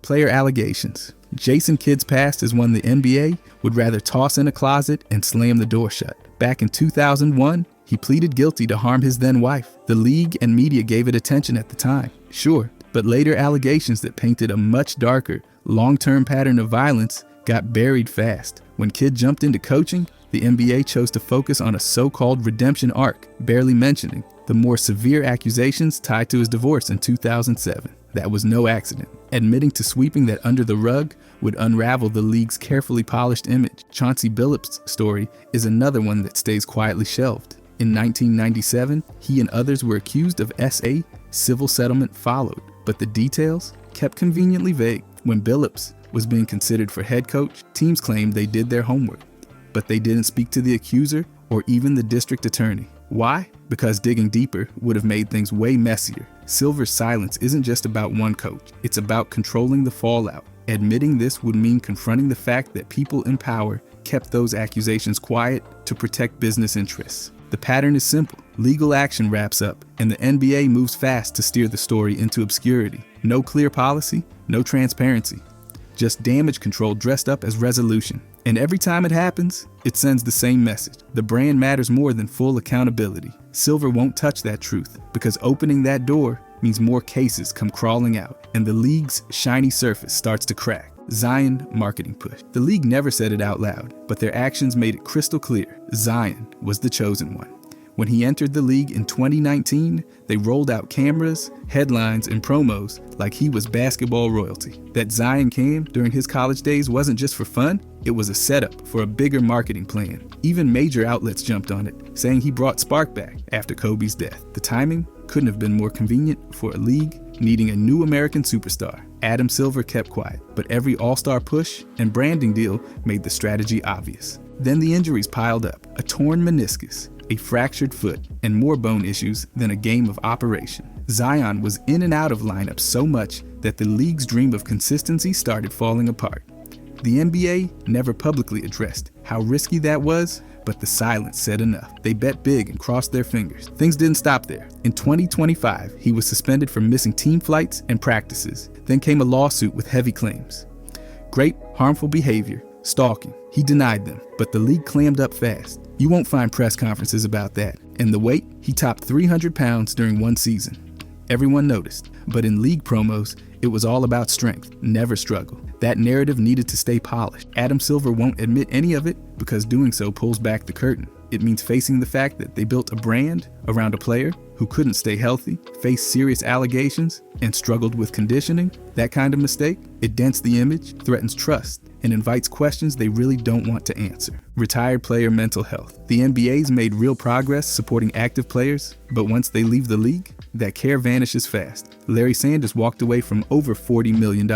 Player allegations. Jason Kidd's past is one the NBA would rather toss in a closet and slam the door shut. Back in 2001, he pleaded guilty to harm his then wife. The league and media gave it attention at the time, sure, but later allegations that painted a much darker, long-term pattern of violence got buried fast. When Kidd jumped into coaching, the NBA chose to focus on a so-called redemption arc, barely mentioning the more severe accusations tied to his divorce in 2007. That was no accident. Admitting to sweeping that under the rug would unravel the league's carefully polished image. Chauncey Billups' story is another one that stays quietly shelved. In 1997, he and others were accused of SA. Civil settlement followed, but the details kept conveniently vague. When Billups was being considered for head coach, teams claimed they did their homework, but they didn't speak to the accuser or even the district attorney. Why? Because digging deeper would have made things way messier. Silver's silence isn't just about one coach, it's about controlling the fallout. Admitting this would mean confronting the fact that people in power kept those accusations quiet to protect business interests. The pattern is simple. Legal action wraps up, and the NBA moves fast to steer the story into obscurity. No clear policy, no transparency. Just damage control dressed up as resolution. And every time it happens, it sends the same message. The brand matters more than full accountability. Silver won't touch that truth, because opening that door means more cases come crawling out, and the league's shiny surface starts to crack. Zion marketing push. The league never said it out loud, but their actions made it crystal clear. Zion was the chosen one. When he entered the league in 2019, they rolled out cameras, headlines, and promos like he was basketball royalty. That Zion came during his college days wasn't just for fun, it was a setup for a bigger marketing plan. Even major outlets jumped on it, saying he brought spark back after Kobe's death. The timing couldn't have been more convenient for a league needing a new American superstar. Adam Silver kept quiet, but every all-star push and branding deal made the strategy obvious. Then the injuries piled up. A torn meniscus, a fractured foot, and more bone issues than a game of operation. Zion was in and out of lineups so much that the league's dream of consistency started falling apart. The NBA never publicly addressed how risky that was, but the silence said enough. They bet big and crossed their fingers. Things didn't stop there. In 2025, he was suspended for missing team flights and practices. Then came a lawsuit with heavy claims. Grape, harmful behavior, stalking. He denied them, but the league clammed up fast. You won't find press conferences about that. And the weight, he topped 300 pounds during one season. Everyone noticed, but in league promos, it was all about strength, never struggle. That narrative needed to stay polished. Adam Silver won't admit any of it because doing so pulls back the curtain. It means facing the fact that they built a brand around a player who couldn't stay healthy, faced serious allegations, and struggled with conditioning. That kind of mistake, it dents the image, threatens trust, and invites questions they really don't want to answer. Retired player mental health. The NBA's made real progress supporting active players, but once they leave the league, that care vanishes fast. Larry Sanders walked away from over $40 million,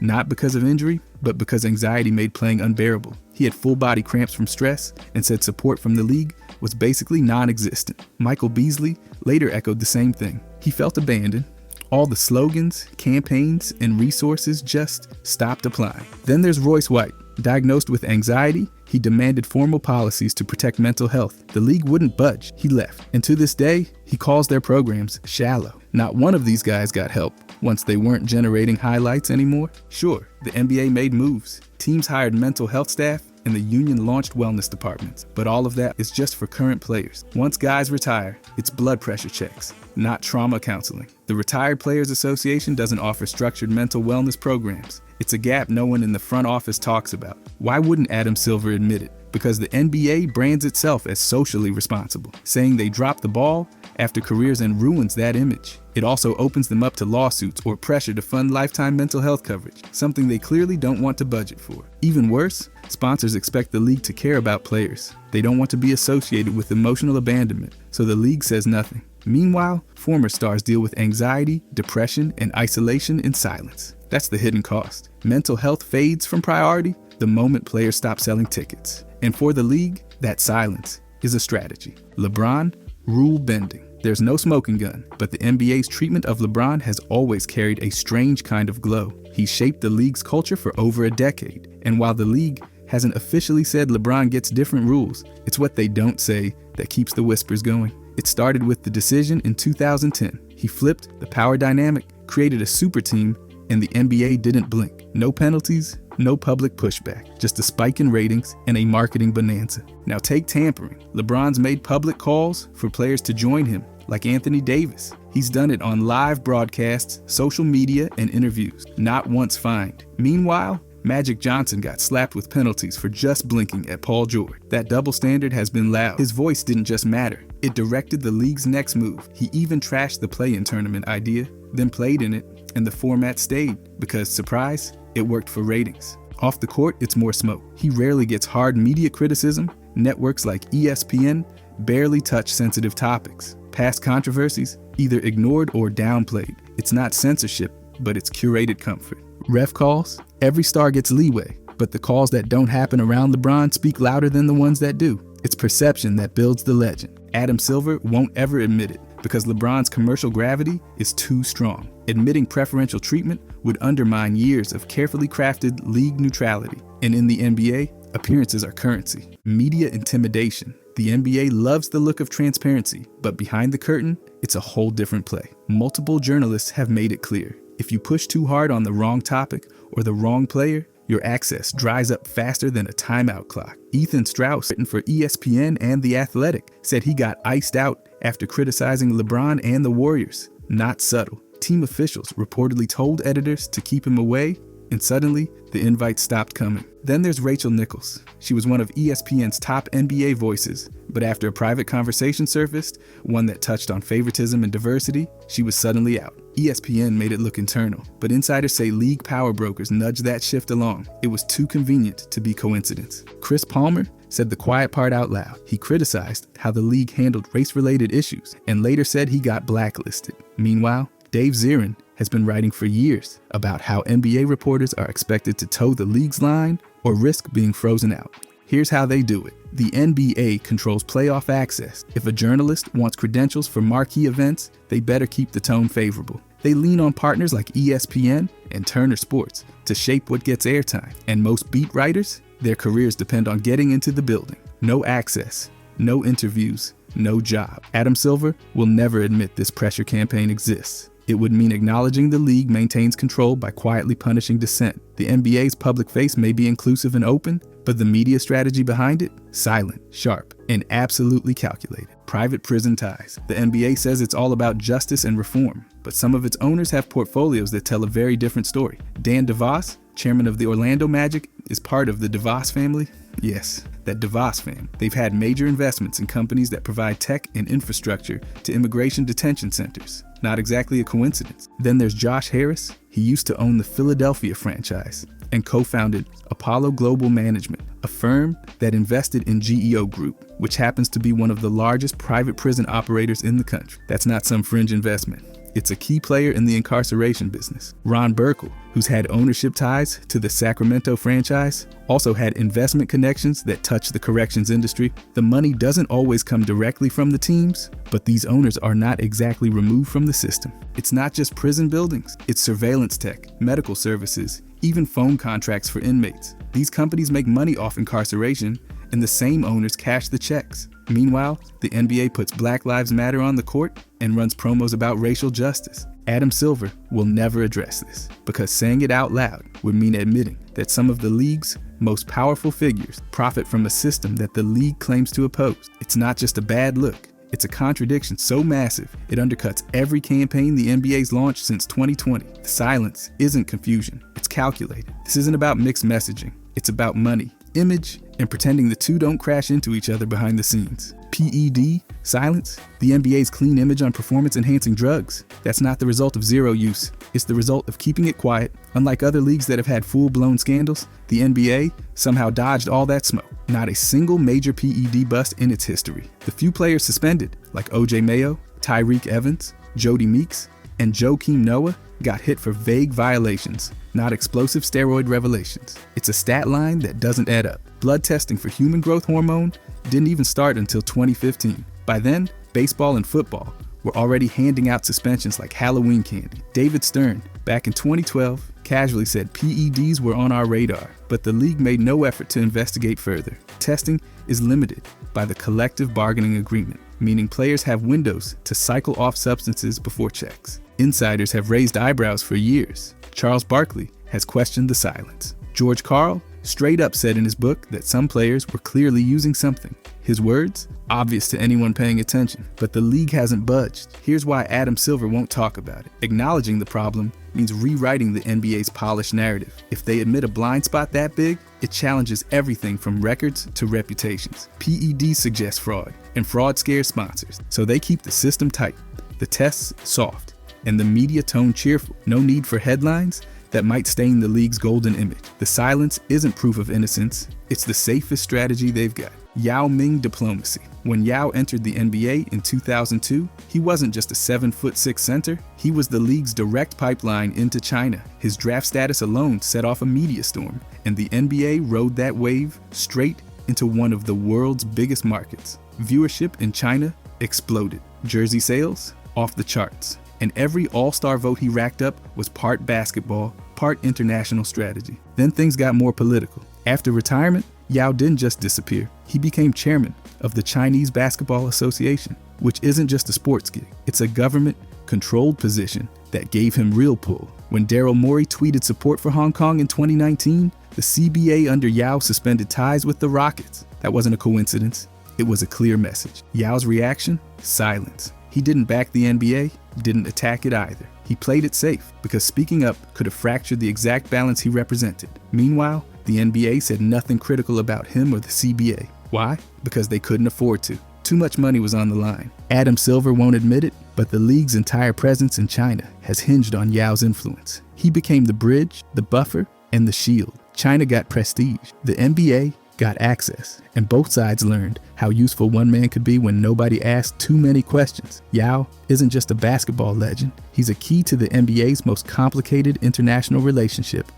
not because of injury, but because anxiety made playing unbearable. He had full body cramps from stress and said support from the league was basically non-existent. Michael Beasley later echoed the same thing. He felt abandoned. All the slogans, campaigns, and resources just stopped applying. Then there's Royce White. Diagnosed with anxiety, he demanded formal policies to protect mental health. The league wouldn't budge. He left. And to this day, he calls their programs shallow. Not one of these guys got help once they weren't generating highlights anymore. Sure, the NBA made moves. Teams hired mental health staff, and the union launched wellness departments. But all of that is just for current players. Once guys retire, it's blood pressure checks, not trauma counseling. The Retired Players Association doesn't offer structured mental wellness programs. It's a gap no one in the front office talks about. Why wouldn't Adam Silver admit it? Because the NBA brands itself as socially responsible, saying they dropped the ball after careers and ruins that image. It also opens them up to lawsuits or pressure to fund lifetime mental health coverage, something they clearly don't want to budget for. Even worse, sponsors expect the league to care about players. They don't want to be associated with emotional abandonment, so the league says nothing. Meanwhile, former stars deal with anxiety, depression, and isolation in silence. That's the hidden cost. Mental health fades from priority the moment players stop selling tickets. And for the league, that silence is a strategy. LeBron, rule bending. There's no smoking gun, but the NBA's treatment of LeBron has always carried a strange kind of glow. He shaped the league's culture for over a decade. And while the league hasn't officially said LeBron gets different rules, it's what they don't say that keeps the whispers going. It started with the decision in 2010. He flipped the power dynamic, created a super team, and the NBA didn't blink. No penalties, no public pushback, just a spike in ratings and a marketing bonanza. Now take tampering. LeBron's made public calls for players to join him, like Anthony Davis. He's done it on live broadcasts, social media, and interviews. Not once fined. Meanwhile, Magic Johnson got slapped with penalties for just blinking at Paul George. That double standard has been loud. His voice didn't just matter. It directed the league's next move. He even trashed the play-in tournament idea, then played in it, and the format stayed because, surprise, it worked for ratings. Off the court, it's more smoke. He rarely gets hard media criticism. Networks like ESPN barely touch sensitive topics. Past controversies, either ignored or downplayed. It's not censorship, but it's curated comfort. Ref calls, every star gets leeway, but the calls that don't happen around LeBron speak louder than the ones that do. It's perception that builds the legend. Adam Silver won't ever admit it because LeBron's commercial gravity is too strong. Admitting preferential treatment would undermine years of carefully crafted league neutrality. And in the NBA, appearances are currency. Media intimidation. The NBA loves the look of transparency, but behind the curtain, it's a whole different play. Multiple journalists have made it clear. If you push too hard on the wrong topic or the wrong player, your access dries up faster than a timeout clock. Ethan Strauss, written for ESPN and The Athletic, said he got iced out after criticizing LeBron and the Warriors. Not subtle. Team officials reportedly told editors to keep him away, and suddenly, the invites stopped coming. Then there's Rachel Nichols. She was one of ESPN's top NBA voices, but after a private conversation surfaced, one that touched on favoritism and diversity, she was suddenly out. ESPN made it look internal, but insiders say league power brokers nudged that shift along. It was too convenient to be coincidence. Chris Palmer said the quiet part out loud. He criticized how the league handled race-related issues and later said he got blacklisted. Meanwhile, Dave Zirin has been writing for years about how NBA reporters are expected to toe the league's line or risk being frozen out. Here's how they do it. The NBA controls playoff access. If a journalist wants credentials for marquee events, they better keep the tone favorable. They lean on partners like ESPN and Turner Sports to shape what gets airtime. And most beat writers, their careers depend on getting into the building. No access, no interviews, no job. Adam Silver will never admit this pressure campaign exists. It would mean acknowledging the league maintains control by quietly punishing dissent. The NBA's public face may be inclusive and open, but the media strategy behind it? Silent, sharp, and absolutely calculated. Private prison ties. The NBA says it's all about justice and reform, but some of its owners have portfolios that tell a very different story. Dan DeVos, chairman of the Orlando Magic, is part of the DeVos family. Yes, that DeVos fam. They've had major investments in companies that provide tech and infrastructure to immigration detention centers. Not exactly a coincidence. Then there's Josh Harris. He used to own the Philadelphia franchise and co-founded Apollo Global Management, a firm that invested in GEO Group, which happens to be one of the largest private prison operators in the country. That's not some fringe investment. It's a key player in the incarceration business. Ron Burkle, who's had ownership ties to the Sacramento franchise, also had investment connections that touch the corrections industry. The money doesn't always come directly from the teams, but these owners are not exactly removed from the system. It's not just prison buildings, it's surveillance tech, medical services, even phone contracts for inmates. These companies make money off incarceration, and the same owners cash the checks. Meanwhile, the NBA puts Black Lives Matter on the court and runs promos about racial justice. Adam Silver will never address this because saying it out loud would mean admitting that some of the league's most powerful figures profit from a system that the league claims to oppose. It's not just a bad look. It's a contradiction so massive, it undercuts every campaign the NBA's launched since 2020. The silence isn't confusion, it's calculated. This isn't about mixed messaging, it's about money, image, and pretending the two don't crash into each other behind the scenes. PED, silence, the NBA's clean image on performance-enhancing drugs. That's not the result of zero use. It's the result of keeping it quiet. Unlike other leagues that have had full-blown scandals, the NBA somehow dodged all that smoke. Not a single major PED bust in its history. The few players suspended, like OJ Mayo, Tyreek Evans, Jody Meeks, and Joakim Noah, got hit for vague violations, not explosive steroid revelations. It's a stat line that doesn't add up. Blood testing for human growth hormone didn't even start until 2015. By then, baseball and football were already handing out suspensions like Halloween candy. David Stern, back in 2012, casually said PEDs were on our radar, but the league made no effort to investigate further. Testing is limited by the collective bargaining agreement, meaning players have windows to cycle off substances before checks. Insiders have raised eyebrows for years. Charles Barkley has questioned the silence. George Karl straight up said in his book that some players were clearly using something. His words, obvious to anyone paying attention, but the league hasn't budged. Here's why Adam Silver won't talk about it. Acknowledging the problem means rewriting the NBA's polished narrative. If they admit a blind spot that big, it challenges everything from records to reputations. PED suggests fraud, and fraud scares sponsors, so they keep the system tight, the tests soft, and the media tone cheerful. No need for headlines that might stain the league's golden image. The silence isn't proof of innocence, it's the safest strategy they've got. Yao Ming diplomacy. When Yao entered the NBA in 2002, he wasn't just a 7'6" center, he was the league's direct pipeline into China. His draft status alone set off a media storm, and the NBA rode that wave straight into one of the world's biggest markets. Viewership in China exploded. Jersey sales off the charts. And every all-star vote he racked up was part basketball, part international strategy. Then things got more political. After retirement, Yao didn't just disappear. He became chairman of the Chinese Basketball Association, which isn't just a sports gig. It's a government-controlled position that gave him real pull. When Daryl Morey tweeted support for Hong Kong in 2019, the CBA under Yao suspended ties with the Rockets. That wasn't a coincidence. It was a clear message. Yao's reaction? Silence. He didn't back the NBA, didn't attack it either. He played it safe because speaking up could have fractured the exact balance he represented. Meanwhile, the NBA said nothing critical about him or the CBA. Why? Because they couldn't afford to. Too much money was on the line. Adam Silver won't admit it, but the league's entire presence in China has hinged on Yao's influence. He became the bridge, the buffer, and the shield. China got prestige. The NBA got access, and both sides learned how useful one man could be when nobody asked too many questions. Yao isn't just a basketball legend, he's a key to the NBA's most complicated international relationship.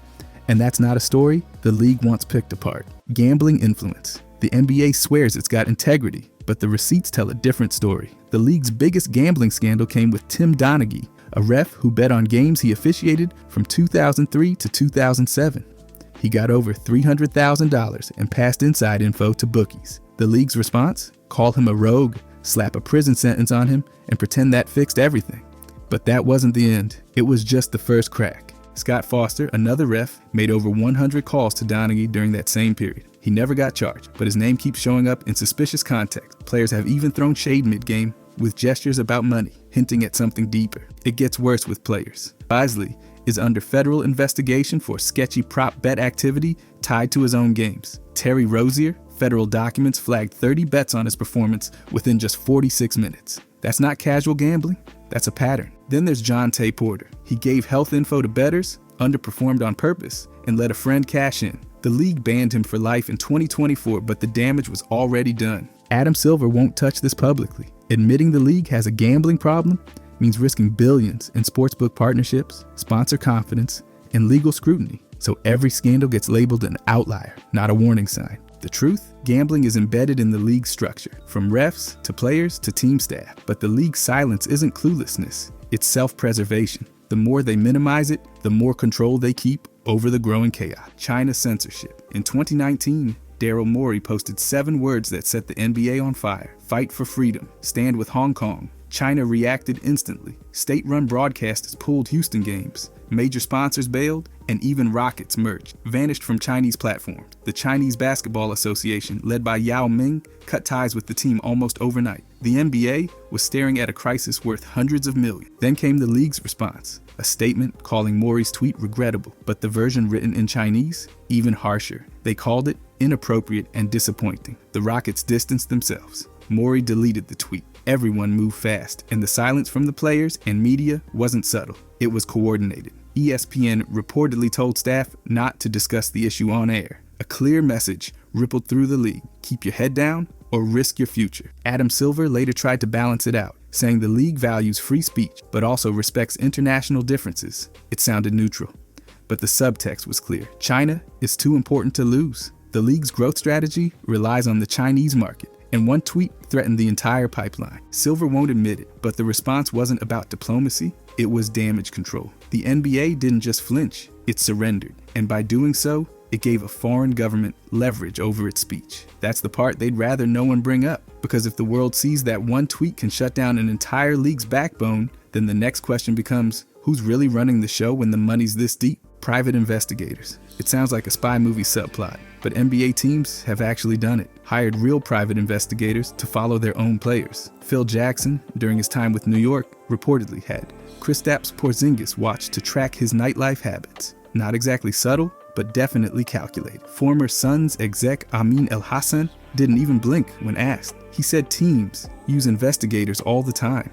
And that's not a story the league wants picked apart. Gambling influence. The NBA swears it's got integrity, but the receipts tell a different story. The league's biggest gambling scandal came with Tim Donaghy, a ref who bet on games he officiated from 2003 to 2007. He got over $300,000 and passed inside info to bookies. The league's response? Call him a rogue, slap a prison sentence on him, and pretend that fixed everything. But that wasn't the end. It was just the first crack. Scott Foster, another ref, made over 100 calls to Donaghy during that same period. He never got charged, but his name keeps showing up in suspicious context. Players have even thrown shade mid-game with gestures about money, hinting at something deeper. It gets worse with players. Bisley is under federal investigation for sketchy prop bet activity tied to his own games. Terry Rozier, federal documents flagged 30 bets on his performance within just 46 minutes. That's not casual gambling, that's a pattern. Then there's John Tay Porter. He gave health info to bettors, underperformed on purpose, and let a friend cash in. The league banned him for life in 2024, but the damage was already done. Adam Silver won't touch this publicly. Admitting the league has a gambling problem means risking billions in sportsbook partnerships, sponsor confidence, and legal scrutiny. So every scandal gets labeled an outlier, not a warning sign. The truth? Gambling is embedded in the league's structure, from refs to players to team staff. But the league's silence isn't cluelessness, it's self-preservation. The more they minimize it, the more control they keep over the growing chaos. China censorship. In 2019, Daryl Morey posted 7 words that set the NBA on fire. Fight for freedom. Stand with Hong Kong. China reacted instantly. State-run broadcasters pulled Houston games. Major sponsors bailed, and even Rockets merged, vanished from Chinese platforms. The Chinese Basketball Association, led by Yao Ming, cut ties with the team almost overnight. The NBA was staring at a crisis worth hundreds of millions. Then came the league's response, a statement calling Morey's tweet regrettable, but the version written in Chinese, even harsher. They called it inappropriate and disappointing. The Rockets distanced themselves. Morey deleted the tweet. Everyone moved fast, and the silence from the players and media wasn't subtle. It was coordinated. ESPN reportedly told staff not to discuss the issue on air. A clear message rippled through the league. Keep your head down or risk your future. Adam Silver later tried to balance it out, saying the league values free speech, but also respects international differences. It sounded neutral, but the subtext was clear. China is too important to lose. The league's growth strategy relies on the Chinese market, and one tweet threatened the entire pipeline. Silver won't admit it, but the response wasn't about diplomacy, it was damage control. The NBA didn't just flinch, it surrendered, and by doing so, it gave a foreign government leverage over its speech. That's the part they'd rather no one bring up, because if the world sees that one tweet can shut down an entire league's backbone, then the next question becomes, Who's really running the show when the money's this deep? Private investigators. It sounds like a spy movie subplot, but NBA teams have actually done it. Hired real private investigators to follow their own players. Phil Jackson, during his time with New York, reportedly had Kristaps Porzingis watched to track his nightlife habits. Not exactly subtle, but definitely calculated. Former Suns exec Amin El-Hassan didn't even blink when asked. He said teams use investigators all the time,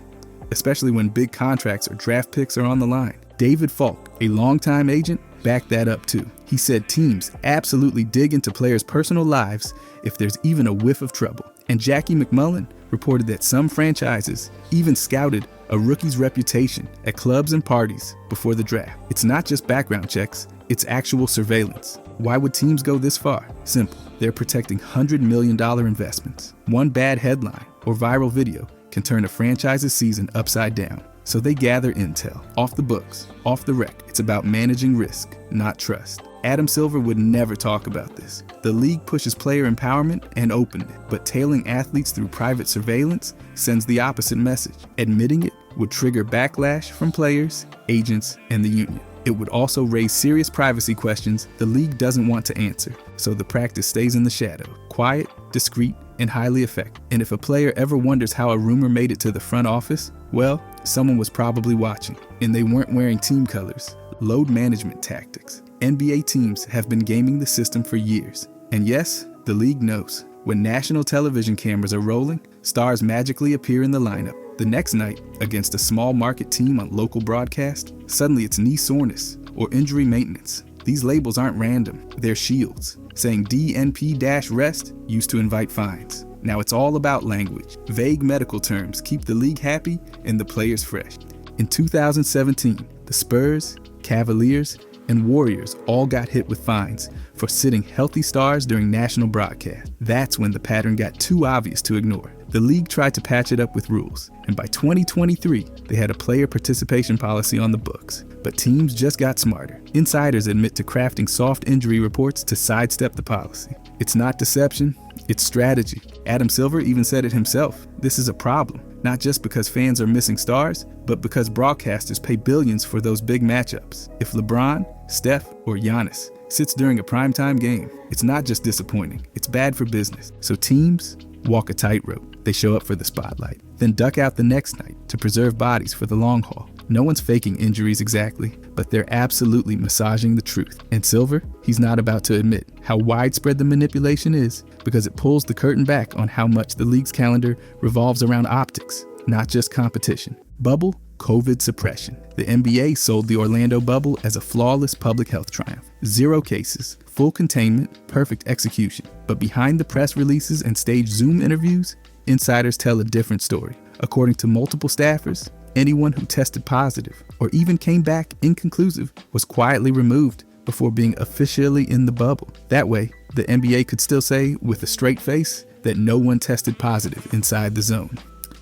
especially when big contracts or draft picks are on the line. David Falk, a longtime agent, backed that up too. He said teams absolutely dig into players' personal lives if there's even a whiff of trouble. And Jackie McMullen reported that some franchises even scouted a rookie's reputation at clubs and parties before the draft. It's not just background checks, it's actual surveillance. Why would teams go this far? Simple. They're protecting $100 million investments. One bad headline or viral video can turn a franchise's season upside down. So they gather intel, off the books, off the rec. It's about managing risk, not trust. Adam Silver would never talk about this. The league pushes player empowerment and openness, but tailing athletes through private surveillance sends the opposite message. Admitting it would trigger backlash from players, agents, and the union. It would also raise serious privacy questions the league doesn't want to answer, so the practice stays in the shadow, quiet, discreet, and highly effective. And if a player ever wonders how a rumor made it to the front office, well, someone was probably watching, and they weren't wearing team colors. Load management tactics. NBA teams have been gaming the system for years. And yes, the league knows. When national television cameras are rolling, stars magically appear in the lineup. The next night, against a small market team on local broadcast, suddenly it's knee soreness or injury maintenance. These labels aren't random, they're shields. Saying DNP-rest used to invite fines. Now it's all about language. Vague medical terms keep the league happy and the players fresh. In 2017, the Spurs, Cavaliers, and Warriors all got hit with fines for sitting healthy stars during national broadcasts. That's when the pattern got too obvious to ignore. The league tried to patch it up with rules, and by 2023, they had a player participation policy on the books. But teams just got smarter. Insiders admit to crafting soft injury reports to sidestep the policy. It's not deception, it's strategy. Adam Silver even said it himself. This is a problem, not just because fans are missing stars, but because broadcasters pay billions for those big matchups. If LeBron, Steph, or Giannis sits during a primetime game, it's not just disappointing, it's bad for business. So teams walk a tightrope. They show up for the spotlight, then duck out the next night to preserve bodies for the long haul. No one's faking injuries exactly, but they're absolutely massaging the truth. And Silver, he's not about to admit how widespread the manipulation is because it pulls the curtain back on how much the league's calendar revolves around optics, not just competition. Bubble, COVID suppression. The NBA sold the Orlando bubble as a flawless public health triumph. 0 cases, full containment, perfect execution. But behind the press releases and staged Zoom interviews, insiders tell a different story. According to multiple staffers, anyone who tested positive or even came back inconclusive was quietly removed before being officially in the bubble. That way, the NBA could still say with a straight face that no one tested positive inside the zone.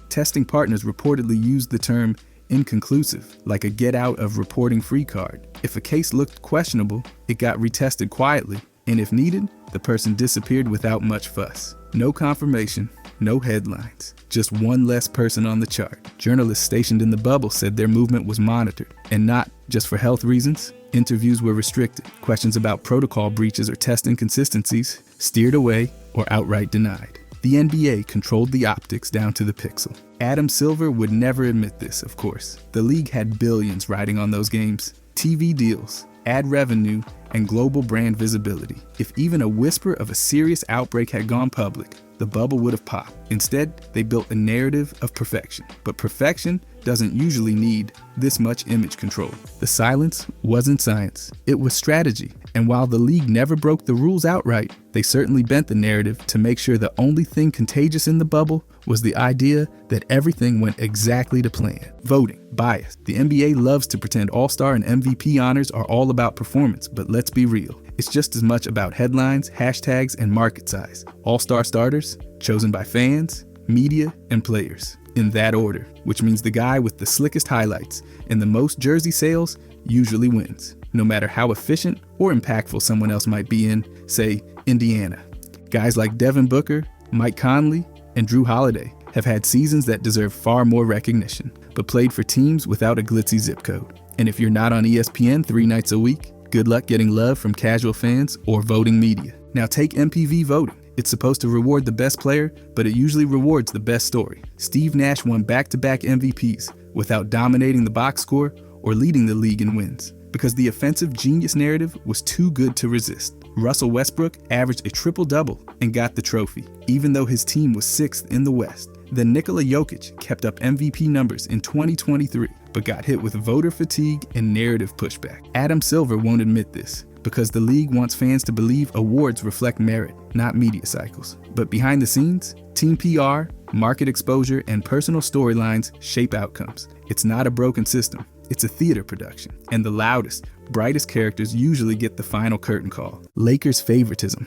Testing partners reportedly used the term inconclusive, like a get out of reporting free card. If a case looked questionable, it got retested quietly, and if needed, the person disappeared without much fuss. No confirmation, no headlines, just one less person on the chart. Journalists stationed in the bubble said their movement was monitored, and not just for health reasons. Interviews were restricted. Questions about protocol breaches or test inconsistencies steered away or outright denied. The NBA controlled the optics down to the pixel. Adam Silver would never admit this, of course. The league had billions riding on those games. TV deals, ad revenue, and global brand visibility. If even a whisper of a serious outbreak had gone public, the bubble would have popped. Instead, they built a narrative of perfection. But perfection doesn't usually need this much image control. The silence wasn't science, it was strategy. And while the league never broke the rules outright, they certainly bent the narrative to make sure the only thing contagious in the bubble was the idea that everything went exactly to plan. Voting, bias. The NBA loves to pretend All-Star and MVP honors are all about performance, but let's be real. It's just as much about headlines, hashtags, and market size. All-Star starters, chosen by fans, media, and players. In that order, which means the guy with the slickest highlights and the most jersey sales usually wins, no matter how efficient or impactful someone else might be in, say, Indiana. Guys like Devin Booker, Mike Conley, and Drew Holiday have had seasons that deserve far more recognition, but played for teams without a glitzy zip code. And if you're not on ESPN 3 nights a week, good luck getting love from casual fans or voting media. Now take MPV voting. It's supposed to reward the best player, but it usually rewards the best story. Steve Nash won back-to-back MVPs without dominating the box score or leading the league in wins, because the offensive genius narrative was too good to resist. Russell Westbrook averaged a triple-double and got the trophy, even though his team was 6th in the West. Then Nikola Jokic kept up MVP numbers in 2023, but got hit with voter fatigue and narrative pushback. Adam Silver won't admit this, because the league wants fans to believe awards reflect merit, not media cycles. But behind the scenes, team PR, market exposure, and personal storylines shape outcomes. It's not a broken system. It's a theater production, and the loudest, brightest characters usually get the final curtain call. Lakers favoritism.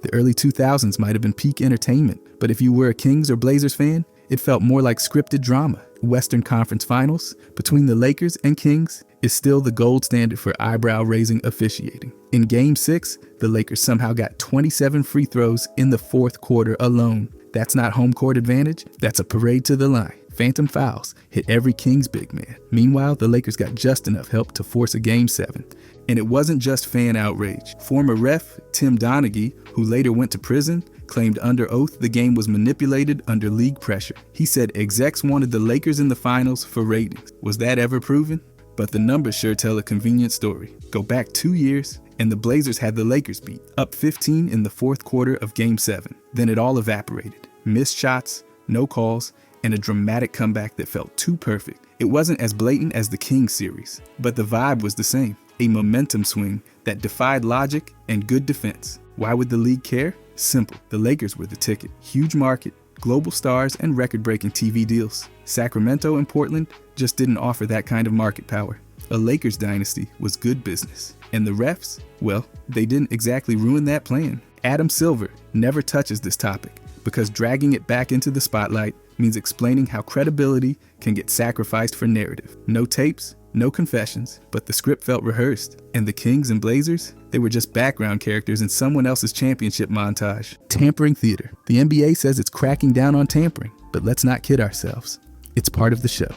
The early 2000s might have been peak entertainment, but if you were a Kings or Blazers fan, it felt more like scripted drama. Western Conference Finals between the Lakers and Kings is still the gold standard for eyebrow-raising officiating. In Game 6, the Lakers somehow got 27 free throws in the fourth quarter alone. That's not home court advantage, that's a parade to the line. Phantom fouls hit every Kings big man. Meanwhile, the Lakers got just enough help to force a Game 7. And it wasn't just fan outrage. Former ref Tim Donaghy, who later went to prison, claimed under oath the game was manipulated under league pressure. He said execs wanted the Lakers in the finals for ratings. Was that ever proven? But the numbers sure tell a convenient story. Go back 2 years, and the Blazers had the Lakers beat, up 15 in the fourth quarter of Game 7. Then it all evaporated. Missed shots, no calls, and a dramatic comeback that felt too perfect. It wasn't as blatant as the Kings series, but the vibe was the same. A momentum swing that defied logic and good defense. Why would the league care? Simple. The Lakers were the ticket. Huge market, global stars, and record-breaking TV deals. Sacramento and Portland just didn't offer that kind of market power. A Lakers dynasty was good business. And the refs? Well, they didn't exactly ruin that plan. Adam Silver never touches this topic, because dragging it back into the spotlight means explaining how credibility can get sacrificed for narrative. No tapes, no confessions, but the script felt rehearsed. And the Kings and Blazers? They were just background characters in someone else's championship montage. Tampering theater. The NBA says it's cracking down on tampering, but let's not kid ourselves. It's part of the show.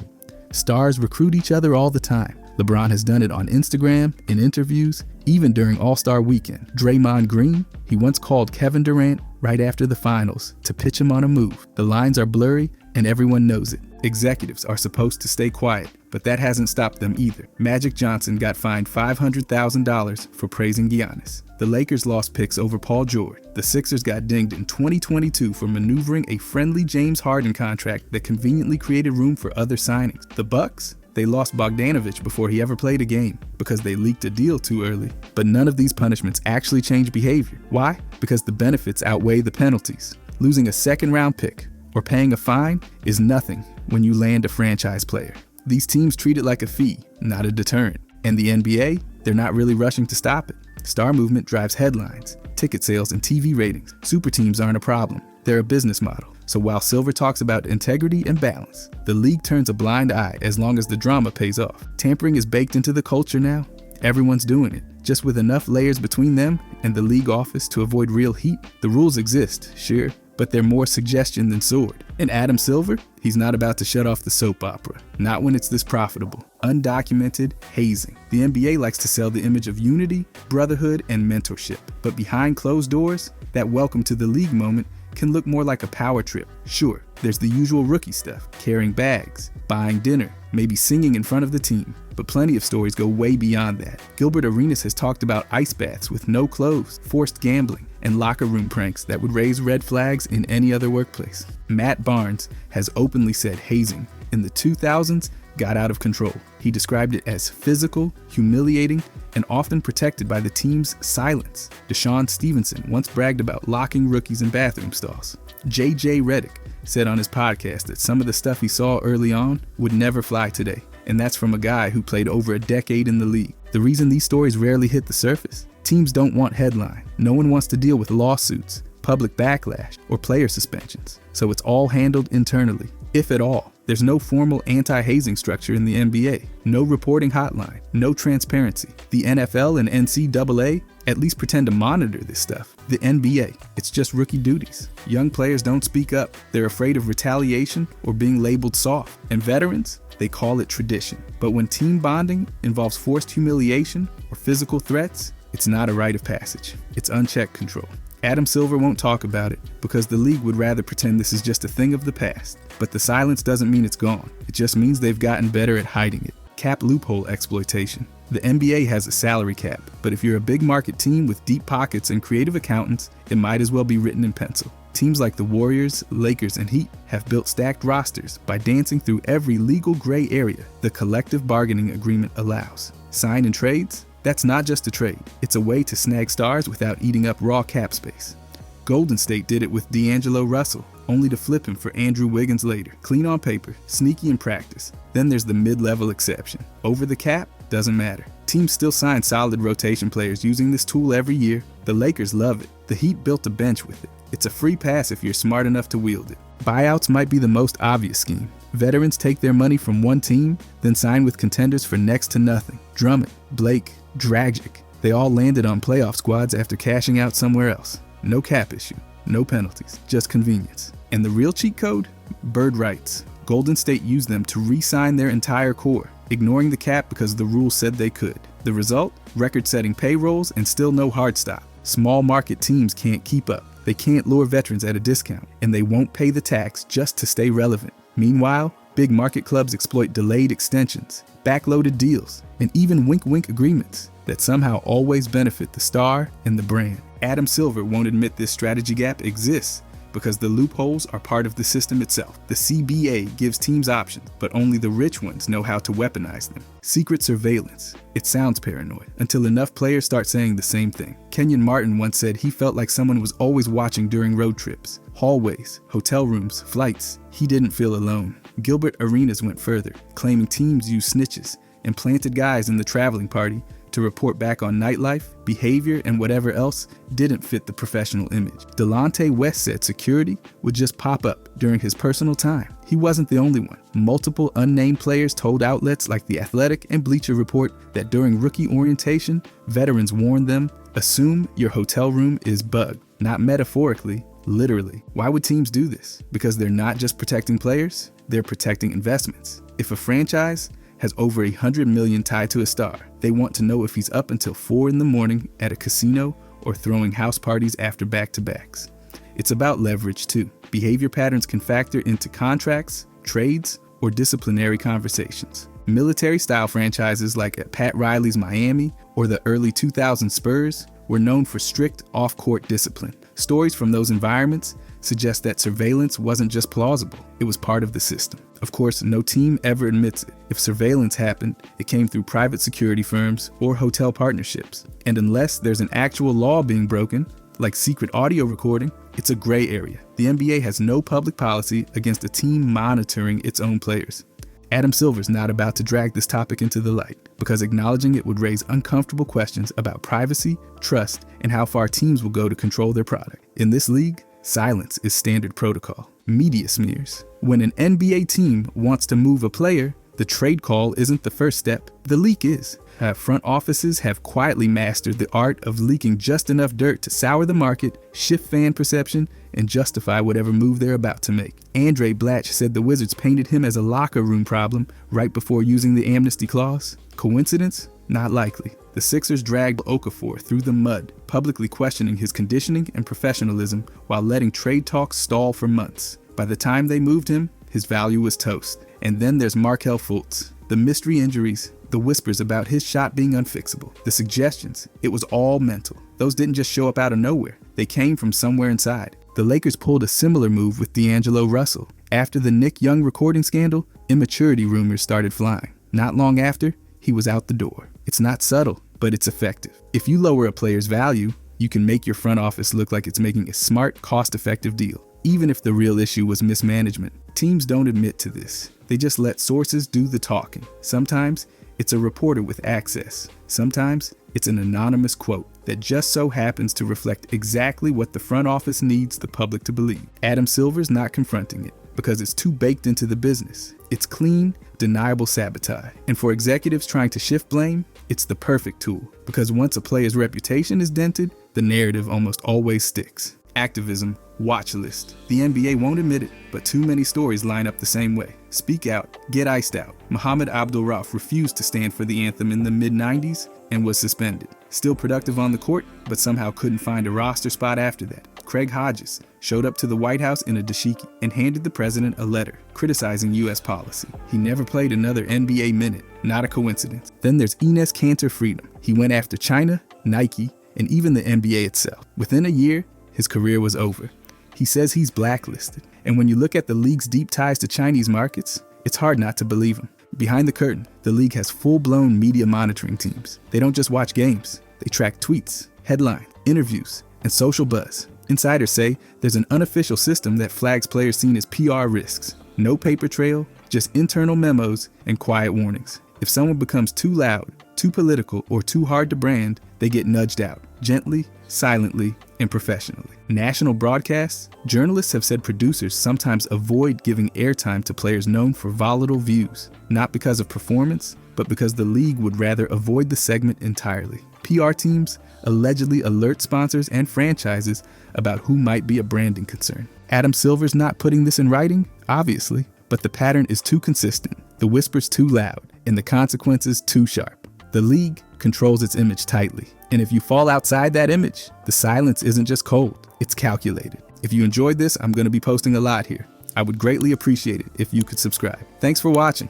Stars recruit each other all the time. LeBron has done it on Instagram, in interviews, even during All-Star Weekend. Draymond Green, he once called Kevin Durant right after the finals to pitch him on a move. The lines are blurry and everyone knows it. Executives are supposed to stay quiet, but that hasn't stopped them either. Magic Johnson got fined $500,000 for praising Giannis. The Lakers lost picks over Paul George. The Sixers got dinged in 2022 for maneuvering a friendly James Harden contract that conveniently created room for other signings. The Bucks? They lost Bogdanovich before he ever played a game because they leaked a deal too early. But none of these punishments actually change behavior. Why? Because the benefits outweigh the penalties. Losing a second-round pick or paying a fine is nothing when you land a franchise player. These teams treat it like a fee, not a deterrent. And the NBA, they're not really rushing to stop it. Star movement drives headlines, ticket sales, and TV ratings. Super teams aren't a problem. They're a business model. So while Silver talks about integrity and balance, the league turns a blind eye as long as the drama pays off. Tampering is baked into the culture now. Everyone's doing it, just with enough layers between them and the league office to avoid real heat. The rules exist, sure, but they're more suggestion than sword. And Adam Silver, he's not about to shut off the soap opera. Not when it's this profitable. Undocumented hazing. The NBA likes to sell the image of unity, brotherhood, and mentorship. But behind closed doors, that welcome to the league moment can look more like a power trip. Sure, there's the usual rookie stuff, carrying bags, buying dinner, maybe singing in front of the team, but plenty of stories go way beyond that. Gilbert Arenas has talked about ice baths with no clothes, forced gambling, and locker room pranks that would raise red flags in any other workplace. Matt Barnes has openly said hazing in the 2000s got out of control. He described it as physical, humiliating, and often protected by the team's silence. Deshaun Stevenson once bragged about locking rookies in bathroom stalls. J.J. Redick said on his podcast that some of the stuff he saw early on would never fly today. And that's from a guy who played over a decade in the league. The reason these stories rarely hit the surface? Teams don't want headline. No one wants to deal with lawsuits, public backlash, or player suspensions. So it's all handled internally, if at all. There's no formal anti-hazing structure in the NBA, no reporting hotline, no transparency. The NFL and NCAA at least pretend to monitor this stuff. The NBA, it's just rookie duties. Young players don't speak up. They're afraid of retaliation or being labeled soft. And veterans, they call it tradition. But when team bonding involves forced humiliation or physical threats, it's not a rite of passage. It's unchecked control. Adam Silver won't talk about it because the league would rather pretend this is just a thing of the past. But the silence doesn't mean it's gone. It just means they've gotten better at hiding it. Cap loophole exploitation. The NBA has a salary cap, but if you're a big market team with deep pockets and creative accountants, it might as well be written in pencil. Teams like the Warriors, Lakers, and Heat have built stacked rosters by dancing through every legal gray area the collective bargaining agreement allows. Sign and trades? That's not just a trade. It's a way to snag stars without eating up raw cap space. Golden State did it with D'Angelo Russell, only to flip him for Andrew Wiggins later. Clean on paper, sneaky in practice. Then there's the mid-level exception. Over the cap? Doesn't matter. Teams still sign solid rotation players using this tool every year. The Lakers love it. The Heat built a bench with it. It's a free pass if you're smart enough to wield it. Buyouts might be the most obvious scheme. Veterans take their money from one team, then sign with contenders for next to nothing. Drummond, Blake, Dragic, they all landed on playoff squads after cashing out somewhere else. No cap issue, no penalties, just convenience. And the real cheat code? Bird rights. Golden State used them to re-sign their entire core, ignoring the cap because the rules said they could. The result? Record-setting payrolls and still no hard stop. Small market teams can't keep up. They can't lure veterans at a discount, and they won't pay the tax just to stay relevant. Meanwhile, big market clubs exploit delayed extensions, backloaded deals, and even wink-wink agreements that somehow always benefit the star and the brand. Adam Silver won't admit this strategy gap exists because the loopholes are part of the system itself. The CBA gives teams options, but only the rich ones know how to weaponize them. Secret surveillance. It sounds paranoid until enough players start saying the same thing. Kenyon Martin once said he felt like someone was always watching during road trips. Hallways, hotel rooms, flights. He didn't feel alone. Gilbert Arenas went further, claiming teams used snitches and planted guys in the traveling party to report back on nightlife, behavior, and whatever else didn't fit the professional image. Delonte West said security would just pop up during his personal time. He wasn't the only one. Multiple unnamed players told outlets like The Athletic and Bleacher Report that during rookie orientation, veterans warned them, assume your hotel room is bugged. Not metaphorically, literally. Why would teams do this? Because they're not just protecting players, they're protecting investments. If a franchise has over $100 million tied to a star, they want to know if he's up until 4 a.m. at a casino or throwing house parties after back-to-backs. It's about leverage too. Behavior patterns can factor into contracts, trades, or disciplinary conversations. Military-style franchises like Pat Riley's Miami or the early 2000s Spurs were known for strict off-court discipline. Stories from those environments suggest that surveillance wasn't just plausible, it was part of the system. Of course, no team ever admits it. If surveillance happened, it came through private security firms or hotel partnerships. And unless there's an actual law being broken, like secret audio recording, it's a gray area. The NBA has no public policy against a team monitoring its own players. Adam Silver's not about to drag this topic into the light, because acknowledging it would raise uncomfortable questions about privacy, trust, and how far teams will go to control their product. In this league, silence is standard protocol. Media smears. When an NBA team wants to move a player, the trade call isn't the first step, the leak is. Front offices have quietly mastered the art of leaking just enough dirt to sour the market, shift fan perception, and justify whatever move they're about to make. Andre Blatch said the Wizards painted him as a locker room problem right before using the amnesty clause. Coincidence? Not likely. The Sixers dragged Okafor through the mud, publicly questioning his conditioning and professionalism while letting trade talks stall for months. By the time they moved him, his value was toast. And then there's Markelle Fultz. The mystery injuries, the whispers about his shot being unfixable, the suggestions, it was all mental. Those didn't just show up out of nowhere. They came from somewhere inside. The Lakers pulled a similar move with D'Angelo Russell. After the Nick Young recording scandal, immaturity rumors started flying. Not long after, he was out the door. It's not subtle, but it's effective. If you lower a player's value, you can make your front office look like it's making a smart, cost-effective deal, even if the real issue was mismanagement. Teams don't admit to this. They just let sources do the talking. Sometimes it's a reporter with access. Sometimes it's an anonymous quote that just so happens to reflect exactly what the front office needs the public to believe. Adam Silver's not confronting it because it's too baked into the business. It's clean, deniable sabotage. And for executives trying to shift blame, it's the perfect tool because once a player's reputation is dented, the narrative almost always sticks. Activism, watch list. The NBA won't admit it, but too many stories line up the same way. Speak Out, Get Iced Out. Muhammad Abdul-Rauf refused to stand for the anthem in the mid-90s and was suspended. Still productive on the court, but somehow couldn't find a roster spot after that. Craig Hodges showed up to the White House in a dashiki and handed the president a letter criticizing U.S. policy. He never played another NBA minute, not a coincidence. Then there's Enes Kanter Freedom. He went after China, Nike, and even the NBA itself. Within a year, his career was over. He says he's blacklisted. And when you look at the league's deep ties to Chinese markets, it's hard not to believe him. Behind the curtain, the league has full-blown media monitoring teams. They don't just watch games. They track tweets, headlines, interviews, and social buzz. Insiders say there's an unofficial system that flags players seen as PR risks. No paper trail, just internal memos and quiet warnings. If someone becomes too loud, too political, or too hard to brand, they get nudged out, gently, silently, and professionally. National broadcasts, journalists have said producers sometimes avoid giving airtime to players known for volatile views, not because of performance, but because the league would rather avoid the segment entirely. PR teams allegedly alert sponsors and franchises about who might be a branding concern. Adam Silver's not putting this in writing, obviously, but the pattern is too consistent, the whispers too loud, and the consequences too sharp. The league controls its image tightly, and if you fall outside that image, the silence isn't just cold, it's calculated. If you enjoyed this, I'm going to be posting a lot here. I would greatly appreciate it if you could subscribe. Thanks for watching.